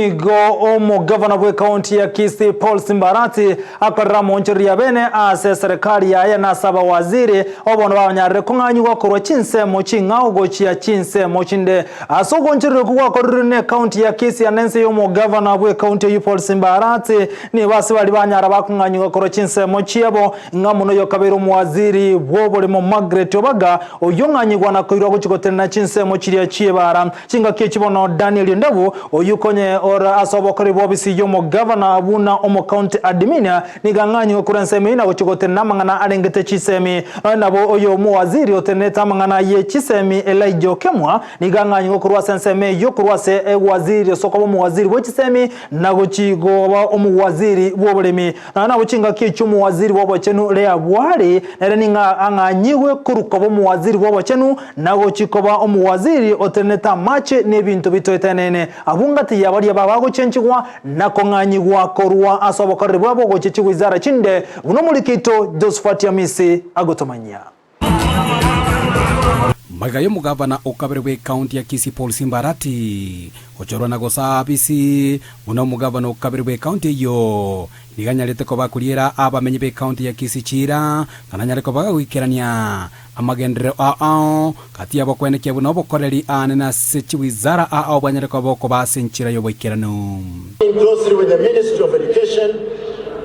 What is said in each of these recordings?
nigo Gavana wa kaunti ya Kisii Arati akorera monchori ya bene ase serikali ya na saba waziri obono banyarre kunganywa korwa chinse mochinga ugochia chinse mochinde asogonchiri kuwa korine kaunti ya Kisii anense yo Gavana wa kaunti ya Arati ni basi bali banyara bakunganywa korwa chinse mochiabo ngamuno yo kabero mwaziri bobole mo Margaret Obaga oyonganyigwa na koirwa guchigotena chinse mochiria chiebara chinga kechibono Daniel Ndabu oyukonye ora asobokori bobisi yo Gavana abuna omo county admin niganganywe kurenseme ina guchigotena mangana arengete chisemi nabo oyo mawaziri oteneta mangana ye chisemi Elijah Kemwa niganganywe kurwa senseme yo kurwa se waziri sokobo mawaziri wechisemi na guchigo wa omwaziri bobulemi na buchinga kichumu waziri wobochenu lea bwari nere ninga anganyiwe kurukobo mawaziri wobochenu na guchikoba omwaziri oteneta mache nebintu bitoetenene abungati yabari babago chenchigwa na konganyigwa korwa asobokore bwabo gochichi wizara chinde uno mulikito Josephat Yamisi agotomanya Magayo mugavana okaberwe county ya Kisii Arati ochorwa na gosabisi uno mugavana okaberwe county yo niganyalete ko bakuriera abamenye be county ya Kisii chira kananyale ko bagawikerania amagendere kati yabo kwenekia buno bokoreri anena sechi wizara banyale ko boko basenchira yo boikerano closely with the Ministry of Education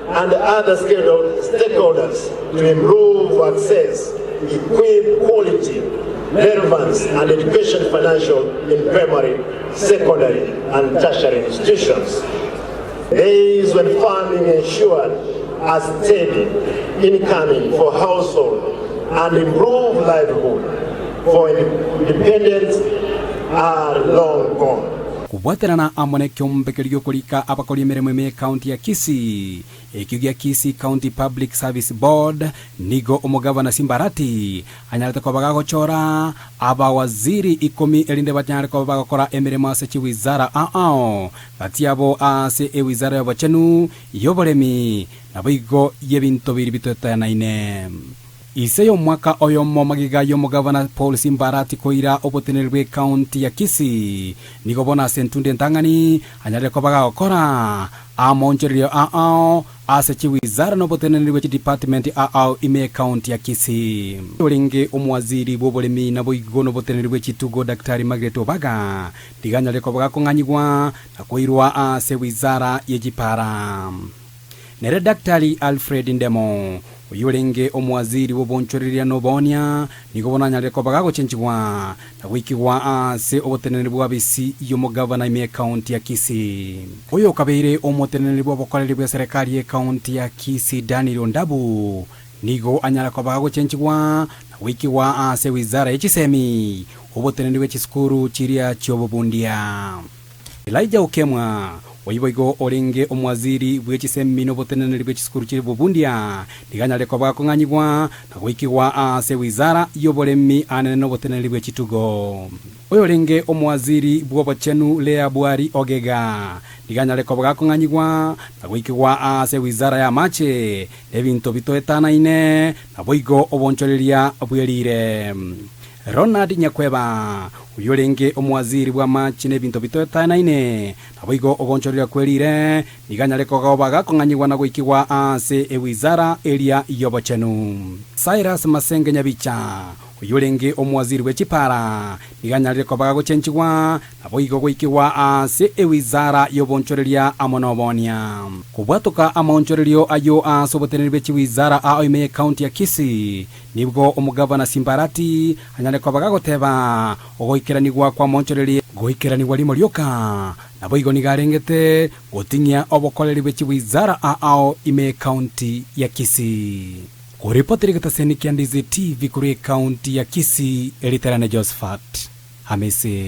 and other stakeholders to improve access, equip quality, relevance and education financial in primary, secondary and tertiary institutions. Days when farming ensured a steady income for household and improved livelihood for independents are long gone. Kubwaterana amone kyombekerio kulika abakori miremo me county ya Kisii ekigia Kisii County Public Service Board nigo omugavana Arati anyalete ko bagagochora abawaziri 10 elinde banyare ko bagakora emiremo ase wizara batiabo ase wizara yabachenu yoboremi nabigo yebinto biri bitoetanaine Iseyo mwaka oyo magiga yo Gavana Arati koira obotenerwe county ya Kisii nigobona sentunde ntangani anyale ko bagakora amoncherio ase wizara no botenerwe department ime county ya Kisii olinge omwaziri bobolemi na boigono botenerwe chitugo Daktari Margaret Obaga diganyale ko bagakonganyigwa na koirwa ase wizara yejipara nere Daktari Alfred Ndemo uyolenge omwaziri wobonchoriria no bonia nigobona nyale ko bagago chenchigwa na wikigwa ase obotenene bwabisi yo Gavana ime county ya Kisii oyo kabeire omotenene bwobokoreri bwa serikali ya county ya Kisii Daniel Ndabu nigo anyala ko bagago chenchigwa na wikigwa ase wizara yechisemi obotenene bwechiskuru chiria chiobobundia Elijah Kemwa oyiboigo olinge omwaziri bwechisemi no botenene bwechiskuru chiri bobundia diganyale ko bakonganyigwa na gwikigwa ase wizara yobolemi anene no botenene bwechitugo oyolinge omwaziri bwobochenu lea bwari ogega diganyale ko bakonganyigwa na gwikigwa ase wizara ya mache ebinto bitoetanaine na boigo obonchoreria bwerire Ronald Nyakweba uyolenge omwaziri bwa machi nebinto bitoetanaine naboigo ogonchorera kwerire niganyale ko bagakonganyigwa na gwikigwa ase wizara elia yobochenu Cyrus Masenge Nyabicha uyolenge omwaziri wechipara niganyale ko bagagochenchigwa naboigo gwikigwa ase wizara yobonchoreria amonobonia kubwatoka amonchorerio ayo asobotenere bechi wizara ime county ya Kisii nibwo omugavana Arati anyale ko bagagoteba ogoikeranigwa kwa monchoreria goikeranigwa limo lyoka naboigo nigarengete gotinya obokoreri bechi wizara ime county ya Kisii kuripoteri kataseni Ndizi TV kuri county ya Kisii eliterane Josephat Hamisi.